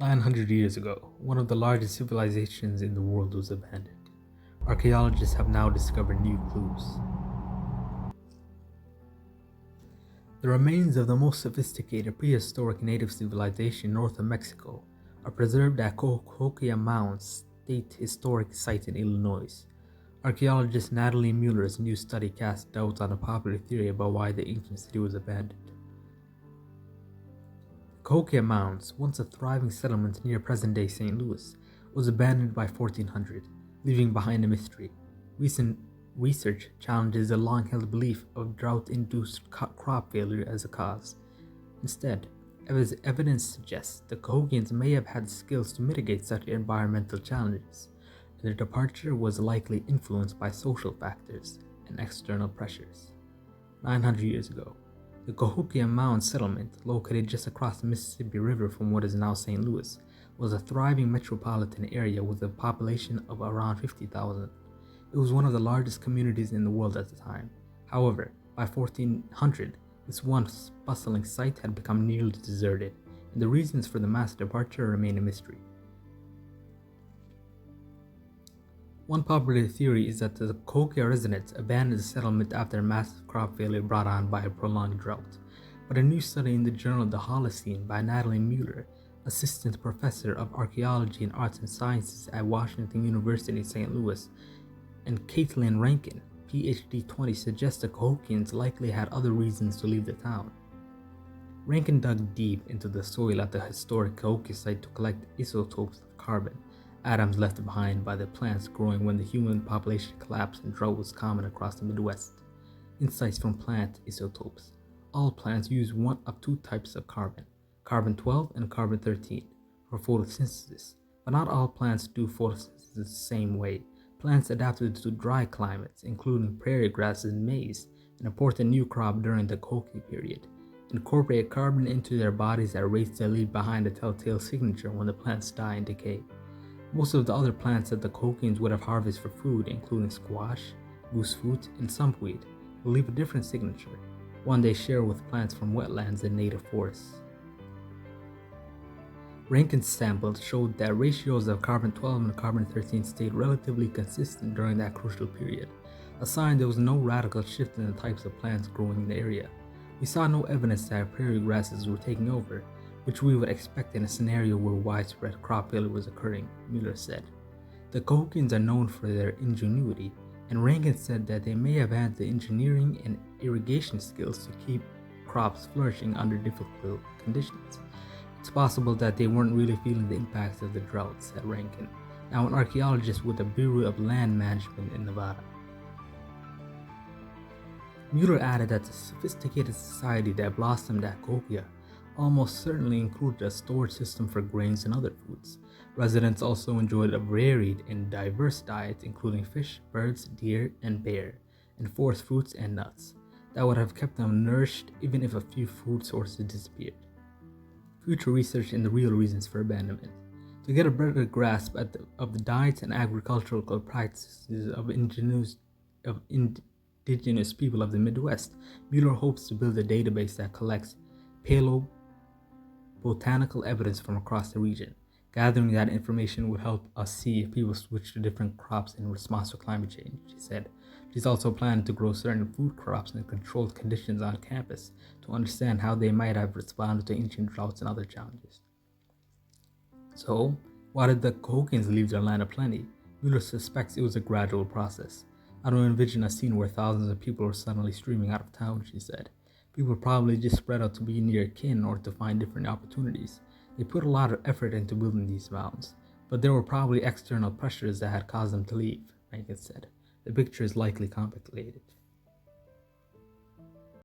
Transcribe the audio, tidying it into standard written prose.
900 years ago, one of the largest civilizations in the world was abandoned. Archaeologists have now discovered new clues. The remains of the most sophisticated prehistoric native civilization north of Mexico are preserved at Cahokia Mounds State Historic Site in Illinois. Archaeologist Natalie Mueller's new study casts doubt on a popular theory about why the ancient city was abandoned. Cahokia Mounds, once a thriving settlement near present-day St. Louis, was abandoned by 1400, leaving behind a mystery. Recent research challenges the long-held belief of drought-induced crop failure as a cause. Instead, evidence suggests the Cahokians may have had skills to mitigate such environmental challenges, and their departure was likely influenced by social factors and external pressures. 900 years ago, the Cahokia Mound settlement, located just across the Mississippi River from what is now St. Louis, was a thriving metropolitan area with a population of around 50,000. It was one of the largest communities in the world at the time. However, by 1400, this once bustling site had become nearly deserted, and the reasons for the mass departure remain a mystery. One popular theory is that the Cahokia residents abandoned the settlement after a massive crop failure brought on by a prolonged drought. But a new study in the journal The Holocene by Natalie Mueller, assistant professor of archaeology and arts and sciences at Washington University, St. Louis, and Caitlin Rankin, PhD 20, suggests the Cahokians likely had other reasons to leave the town. Rankin dug deep into the soil at the historic Cahokia site to collect isotopes of carbon, atoms left behind by the plants growing when the human population collapsed and drought was common across the Midwest. Insights from plant isotopes. All plants use one of two types of carbon, carbon-12 and carbon-13, for photosynthesis, but not all plants do photosynthesis the same way. Plants adapted to dry climates, including prairie grasses and maize, an important new crop during the Cahokia period, incorporate carbon into their bodies at rates that leave behind a telltale signature when the plants die and decay. Most of the other plants that the Cahokians would have harvested for food, including squash, goosefoot, and sumpweed, will leave a different signature, one they share with plants from wetlands and native forests. Rankin's samples showed that ratios of carbon-12 and carbon-13 stayed relatively consistent during that crucial period, a sign there was no radical shift in the types of plants growing in the area. We saw no evidence that prairie grasses were taking over, which we would expect in a scenario where widespread crop failure was occurring, Mueller said. The Cahokians are known for their ingenuity, and Rankin said that they may have had the engineering and irrigation skills to keep crops flourishing under difficult conditions. It's possible that they weren't really feeling the impacts of the drought, said Rankin, now an archaeologist with the Bureau of Land Management in Nevada. Mueller added that the sophisticated society that blossomed at Cahokia almost certainly included a storage system for grains and other foods. Residents also enjoyed a varied and diverse diet, including fish, birds, deer, and bear, and forest fruits and nuts, that would have kept them nourished even if a few food sources disappeared. Future research into the real reasons for abandonment. To get a better grasp of the diets and agricultural practices of indigenous people of the Midwest, Mueller hopes to build a database that collects paleobotanical evidence from across the region. Gathering that information would help us see if people switch to different crops in response to climate change, she said. She's also planning to grow certain food crops in controlled conditions on campus to understand how they might have responded to ancient droughts and other challenges. So, why did the Cahokians leave their land of plenty? Mueller suspects it was a gradual process. I don't envision a scene where thousands of people are suddenly streaming out of town, she said. People probably just spread out to be near kin or to find different opportunities. They put a lot of effort into building these mounds, but there were probably external pressures that had caused them to leave, Rankin said. The picture is likely complicated.